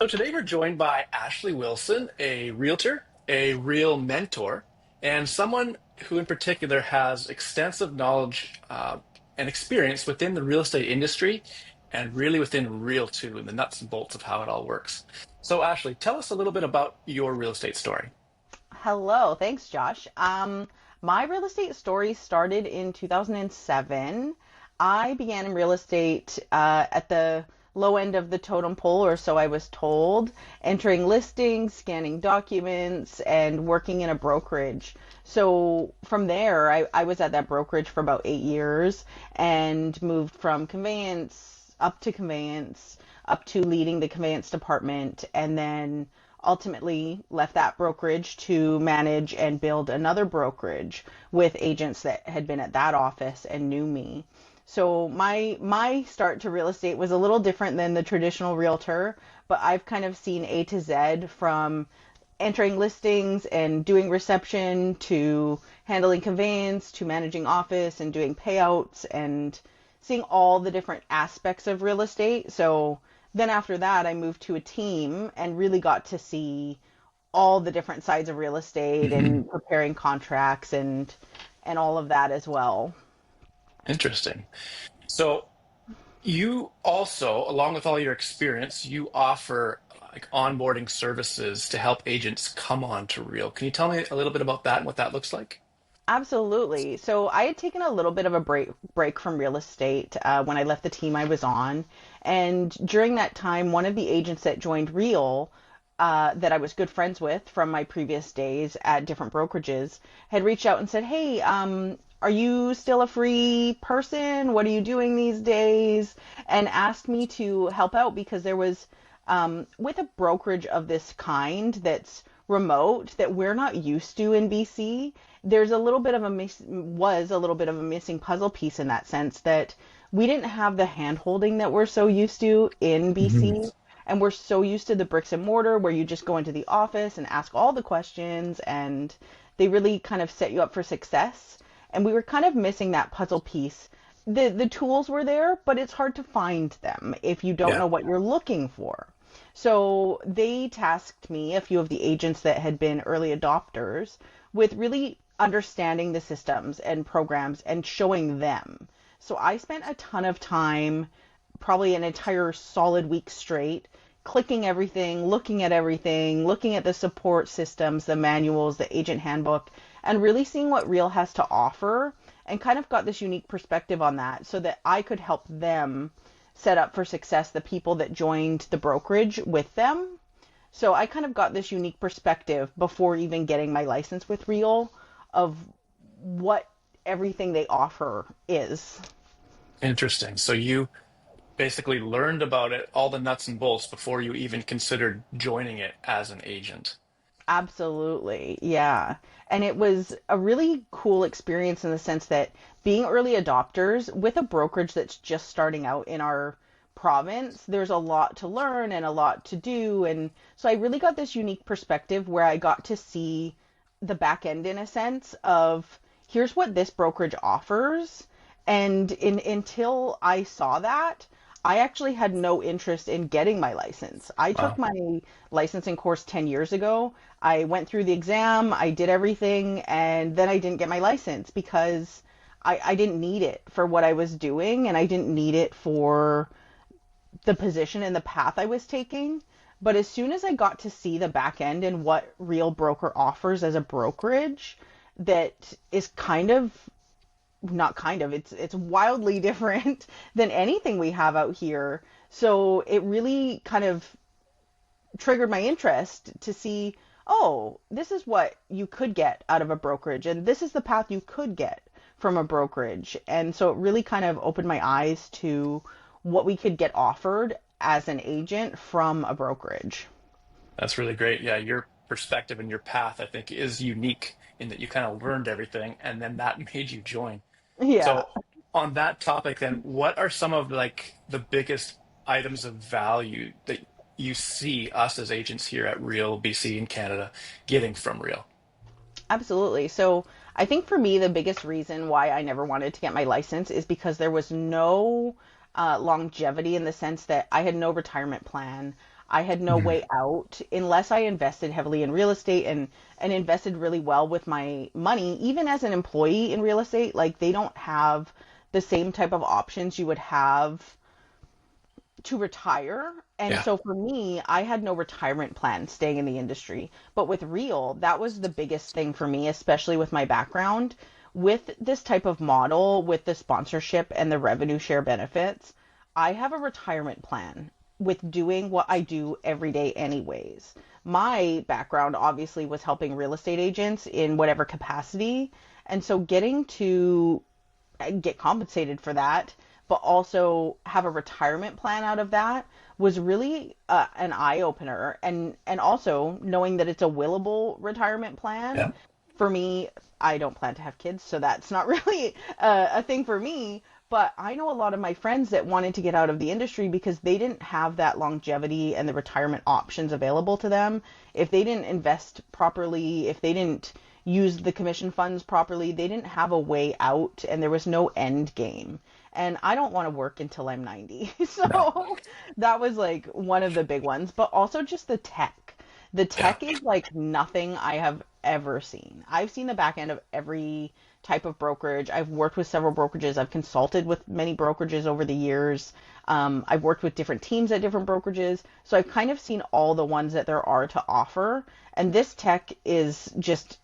So today we're joined by Ashley Wilson, a realtor, a real mentor, and someone who in particular has extensive knowledge and experience within the real estate industry and really within real too, and the nuts and bolts of how it all works. So Ashley, tell us a little bit about your real estate story. Hello, thanks, Josh. My real estate story started in 2007. I began in real estate at the low end of the totem pole, or so I was told, entering listings, scanning documents, and working in a brokerage. So from there, I was at that brokerage for about 8 years and moved from conveyance, up to leading the conveyance department, and then ultimately left that brokerage to manage and build another brokerage with agents that had been at that office and knew me. So my start to real estate was a little different than the traditional realtor, but I've kind of seen A to Z from entering listings and doing reception to handling conveyance to managing office and doing payouts and seeing all the different aspects of real estate. So then after that, I moved to a team and really got to see all the different sides of real estate and preparing contracts and all of that as well. Interesting. So you also, along with all your experience, you offer like onboarding services to help agents come on to Real. Can you tell me a little bit about that and what that looks like? Absolutely. So I had taken a little bit of a break from real estate when I left the team I was on, and during that time, one of the agents that joined Real, that I was good friends with from my previous days at different brokerages, had reached out and said, "Hey, are you still a free person? What are you doing these days?" And asked me to help out because there was with a brokerage of this kind that's remote that we're not used to in BC, there's a little bit of a was a little bit of a missing puzzle piece in that sense that we didn't have the hand holding that we're so used to in Mhm. BC. And we're so used to the bricks and mortar where you just go into the office and ask all the questions and they really kind of set you up for success. And we were kind of missing that puzzle piece. The tools were there, but it's hard to find them if you don't Yeah. know what you're looking for. So they tasked me, a few of the agents that had been early adopters, with really understanding the systems and programs and showing them. So I spent a ton of time, probably an entire solid week straight, clicking everything, looking at the support systems, the manuals, the agent handbook, and really seeing what Real has to offer and kind of got this unique perspective on that so that I could help them set up for success the people that joined the brokerage with them. So I kind of got this unique perspective before even getting my license with Real of what everything they offer is. Interesting. So you basically learned about it, all the nuts and bolts, before you even considered joining it as an agent. Absolutely. Yeah. And it was a really cool experience in the sense that being early adopters with a brokerage that's just starting out in our province, there's a lot to learn and a lot to do. And so I really got this unique perspective where I got to see the back end in a sense of here's what this brokerage offers. And until I saw that, I actually had no interest in getting my license. I took Wow. my licensing course 10 years ago. I went through the exam, I did everything, and then I didn't get my license because I didn't need it for what I was doing and I didn't need it for the position and the path I was taking. But as soon as I got to see the back end and what Real Broker offers as a brokerage, that is kind of not kind of it's wildly different than anything we have out here. So it really kind of triggered my interest to see, oh, this is what you could get out of a brokerage and this is the path you could get from a brokerage. And so it really kind of opened my eyes to what we could get offered as an agent from a brokerage. That's really great. Yeah, your perspective and your path, I think, is unique in that you kind of learned everything and then that made you join. Yeah. So on that topic, then, what are some of like the biggest items of value that you see us as agents here at Real BC in Canada getting from Real? Absolutely. So I think for me, the biggest reason why I never wanted to get my license is because there was no longevity in the sense that I had no retirement plan. I had no Mhm. way out unless I invested heavily in real estate and invested really well with my money. Even as an employee in real estate, like they don't have the same type of options you would have to retire. And Yeah. so for me, I had no retirement plan staying in the industry. But with Real, that was the biggest thing for me, especially with my background. With this type of model, with the sponsorship and the revenue share benefits, I have a retirement plan with doing what I do every day, anyways. My background obviously was helping real estate agents in whatever capacity. And so getting to get compensated for that, but also have a retirement plan out of that was really an eye opener. And also knowing that it's a willable retirement plan. Yeah. For me, I don't plan to have kids, so that's not really a thing for me. But I know a lot of my friends that wanted to get out of the industry because they didn't have that longevity and the retirement options available to them. If they didn't invest properly, if they didn't use the commission funds properly, they didn't have a way out and there was no end game. And I don't want to work until I'm 90. No. So that was like one of the big ones, but also just the tech. The Yeah. tech is like nothing I have ever seen. I've seen the back end of every type of brokerage. I've worked with several brokerages. I've consulted with many brokerages over the years. I've worked with different teams at different brokerages. So I've kind of seen all the ones that there are to offer. And this tech is just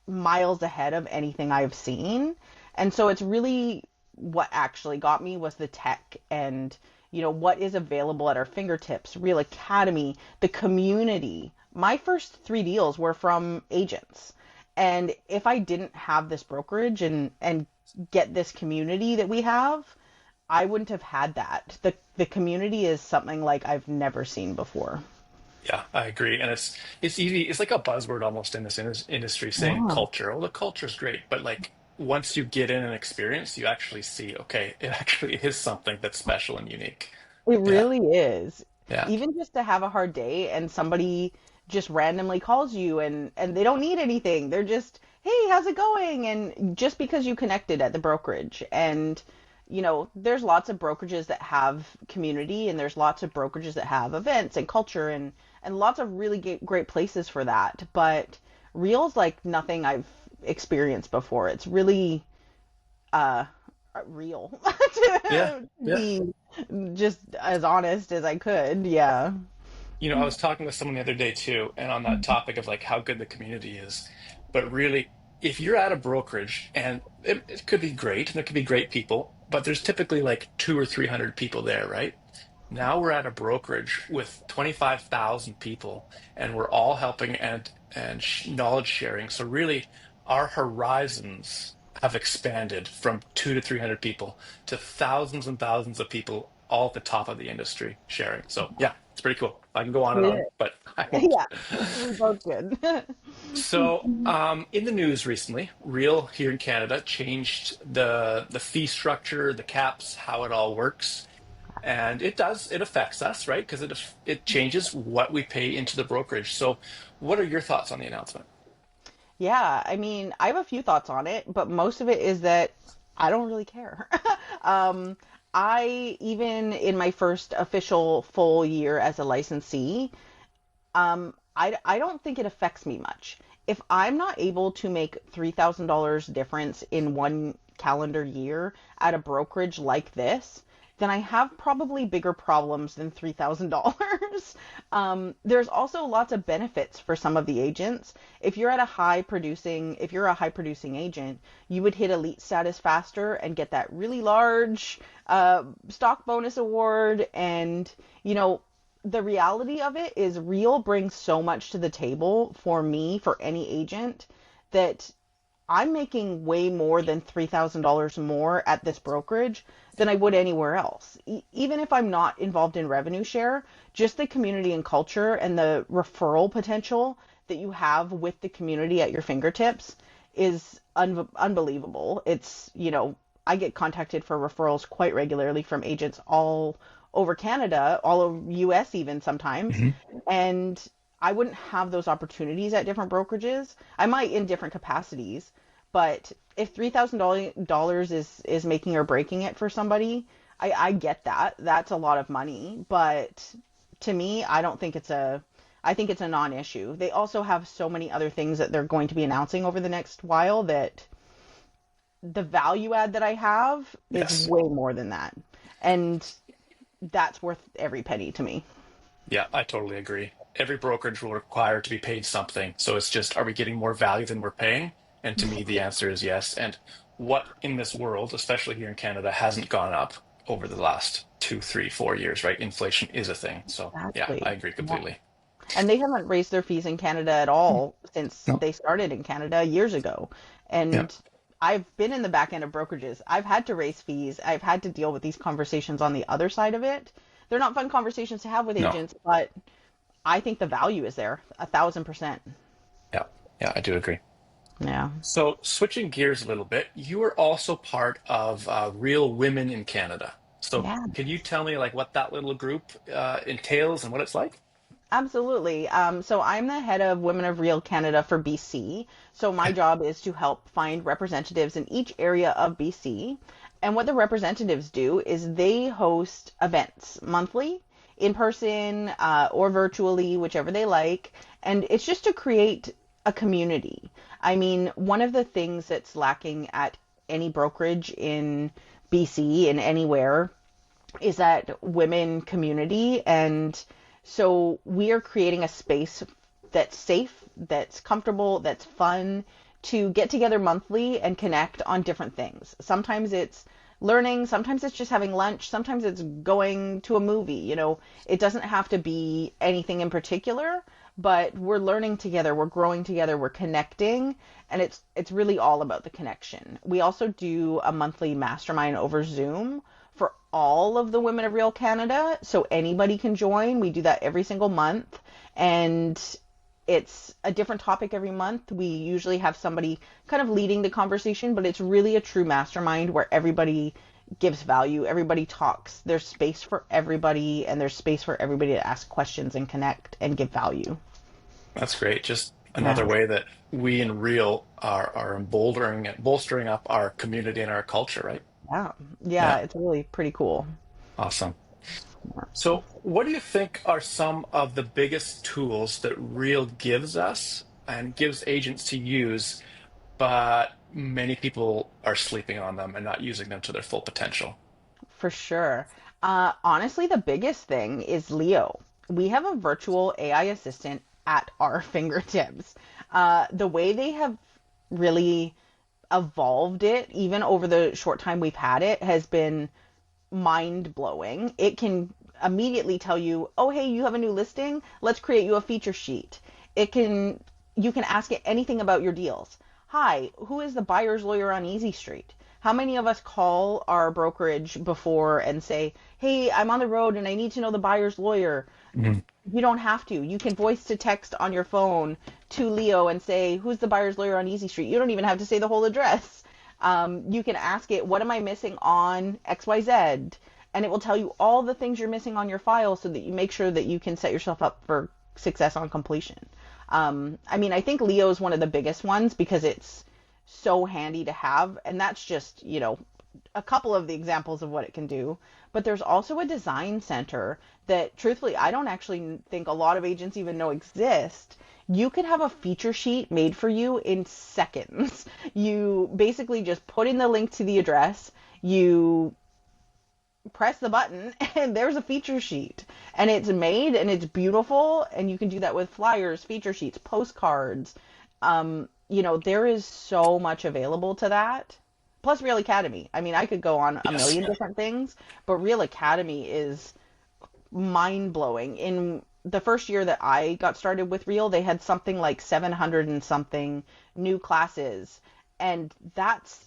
miles ahead of anything I've seen. And so it's really what actually got me was the tech and what is available at our fingertips, Real Academy, the community. My first 3 deals were from agents. And if I didn't have this brokerage and get this community that we have, I wouldn't have had that. The community is something like I've never seen before. Yeah, I agree. And it's easy. It's like a buzzword almost in this industry saying Yeah. culture. Well, the culture is great, but like once you get in an experience, you actually see, okay, it actually is something that's special and unique. It Yeah. really is. Yeah. Even just to have a hard day and somebody just randomly calls you and they don't need anything. They're just, "Hey, how's it going?" And just because you connected at the brokerage. And there's lots of brokerages that have community and there's lots of brokerages that have events and culture and lots of really great places for that. But Real's like nothing I've experienced before. It's really uh real Yeah. to Yeah. be just as honest as I could. Yeah. I was talking with someone the other day too, and on that topic of like how good the community is. But really, if you're at a brokerage and it could be great, and there could be great people, but there's typically like 200 or 300 people there, right? Now we're at a brokerage with 25,000 people, and we're all helping and knowledge sharing. So really, our horizons have expanded from 200 to 300 people to thousands and thousands of people, all at the top of the industry sharing. So yeah, it's pretty cool. I can go on and Yeah. on, but I won't. Yeah. We both good. So, in the news recently, Real here in Canada changed the fee structure, the caps, how it all works. And it affects us, right? Because it changes what we pay into the brokerage. So, what are your thoughts on the announcement? Yeah, I mean, I have a few thoughts on it, but most of it is that I don't really care. um, I even in my first official full year as a licensee, I don't think it affects me much. If I'm not able to make $3,000 difference in one calendar year at a brokerage like this, then I have probably bigger problems than $3,000. There's also lots of benefits for some of the agents. If you're a high producing agent, you would hit elite status faster and get that really large stock bonus award. And, you know, the reality of it is Real brings so much to the table for me, for any agent, that I'm making way more than $3,000 more at this brokerage than I would anywhere else. Even if I'm not involved in revenue share, just the community and culture and the referral potential that you have with the community at your fingertips is unbelievable. I get contacted for referrals quite regularly from agents all over Canada, all over US even sometimes. Hmm. And I wouldn't have those opportunities at different brokerages. I might in different capacities, but if $3,000 is making or breaking it for somebody, I get that. That's a lot of money, but to me, I think it's a non-issue. They also have so many other things that they're going to be announcing over the next while that the value add that I have is Yes. way more than that. And that's worth every penny to me. Yeah, I totally agree. Every brokerage will require to be paid something. So it's just, are we getting more value than we're paying? And to me, the answer is yes. And what in this world, especially here in Canada, hasn't gone up over the last 2, 3, 4 years, right? Inflation is a thing. So yeah, I Exactly. agree Yeah. completely. And they haven't raised their fees in Canada at all since No. they started in Canada years ago. Yeah. And I've been in the back end of brokerages. I've had to raise fees. I've had to deal with these conversations on the other side of it. They're not fun conversations to have with No. agents, but I think the value is there, 1,000%. Yeah. Yeah, I do agree. Yeah. So switching gears a little bit, you are also part of Real Women in Canada. So Yeah. can you tell me like what that little group entails and what it's like? Absolutely. So I'm the head of Women of Real Canada for BC. So my Okay. job is to help find representatives in each area of BC. And what the representatives do is they host events monthly, in person, or virtually, whichever they like. And it's just to create a community. I mean, one of the things that's lacking at any brokerage in BC and anywhere is that women community. And so we are creating a space that's safe, that's comfortable, that's fun to get together monthly and connect on different things. Sometimes it's learning, sometimes it's just having lunch, sometimes it's going to a movie. It doesn't have to be anything in particular, but we're learning together, we're growing together, we're connecting, and it's really all about the connection. We also do a monthly mastermind over Zoom for all of the Women of Real Canada, so anybody can join. We do that every single month, and it's a different topic every month. We usually have somebody kind of leading the conversation, but it's really a true mastermind where everybody gives value, everybody talks. There's space for everybody, and there's space for everybody to ask questions and connect and give value. That's great. Just Yeah. another way that we in Real are emboldening and bolstering up our community and our culture, right? Yeah. Yeah, Yeah, it's really pretty cool. awesome. So, what do you think are some of the biggest tools that Real gives us and gives agents to use, but many people are sleeping on them and not using them to their full potential? For sure. Honestly, the biggest thing is Leo. We have a virtual AI assistant at our fingertips. The way they have really evolved it, even over the short time we've had it, has been mind blowing. It can immediately tell you, oh, hey, you have a new listing. Let's create you a feature sheet. It can, you can ask it anything about your deals. Hi, who is the buyer's lawyer on Easy Street? How many of us call our brokerage before and say, hey, I'm on the road and I need to know the buyer's lawyer? Mhm. You don't have to. You can voice to text on your phone to Leo and say, who's the buyer's lawyer on Easy Street? You don't even have to say the whole address. You can ask it, what am I missing on XYZ? And it will tell you all the things you're missing on your file so that you make sure that you can set yourself up for success on completion. I mean, I think Leo is one of the biggest ones because it's so handy to have. And that's just, a couple of the examples of what it can do. But there's also a design center that, truthfully, I don't actually think a lot of agents even know exist. You can have a feature sheet made for you in seconds. You basically just put in the link to the address, you press the button, and there's a feature sheet. And it's made and it's beautiful, and you can do that with flyers, feature sheets, postcards. There is so much available to that. Plus Real Academy. I mean, I could go on a Yes. million different things, but Real Academy is mind blowing. In the first year that I got started with Real, they had something like 700 and something new classes. And that's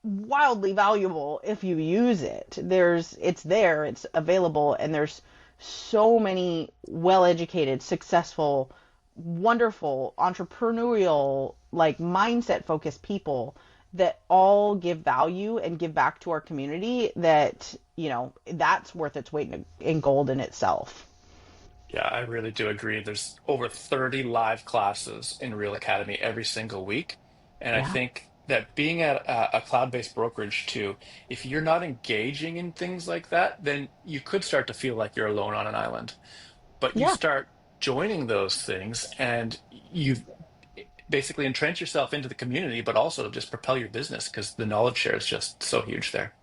wildly valuable if you use it. It's there, it's available, and there's so many well-educated, successful, wonderful, entrepreneurial, like mindset focused people that all give value and give back to our community that, that's worth its weight in gold in itself. Yeah, I really do agree. There's over 30 live classes in Real Academy every single week. And I Yeah. think that being at a cloud-based brokerage too, if you're not engaging in things like that, then you could start to feel like you're alone on an island. But you Yeah. start joining those things and you basically entrench yourself into the community, but also just propel your business because the knowledge share is just so huge there.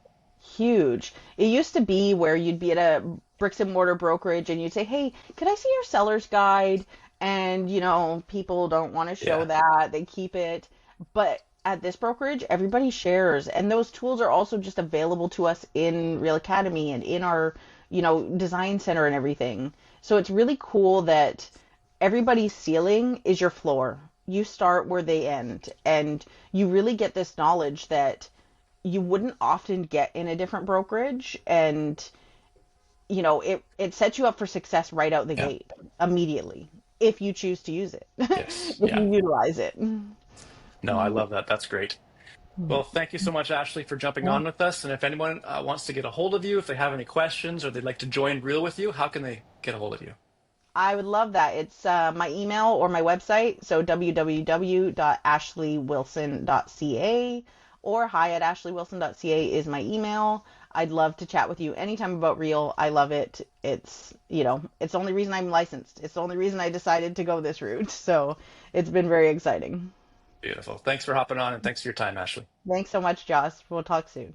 Huge. It used to be where you'd be at a bricks and mortar brokerage and you'd say, "Hey, could I see your seller's guide?" And, people don't want to show Yeah. that. They keep it. But at this brokerage, everybody shares. And those tools are also just available to us in Real Academy and in our, design center and everything. So it's really cool that everybody's ceiling is your floor. You start where they end. And you really get this knowledge that you wouldn't often get in a different brokerage, and it sets you up for success right out the Yeah. gate immediately if you choose to use it. Yes. If Yeah. you utilize it. No, I love that. That's great. Well, thank you so much, Ashley, for jumping Yeah. on with us. And if anyone wants to get a hold of you, if they have any questions or they'd like to join Reel with you, how can they get a hold of you? I would love that. It's my email or my website, so www.ashleywilson.ca or hi@ashleywilson.ca is my email. I'd love to chat with you anytime about Reel. I love it. It's the only reason I'm licensed. It's the only reason I decided to go this route. So it's been very exciting. Beautiful. Thanks for hopping on and thanks for your time, Ashley. Thanks so much, Joss. We'll talk soon.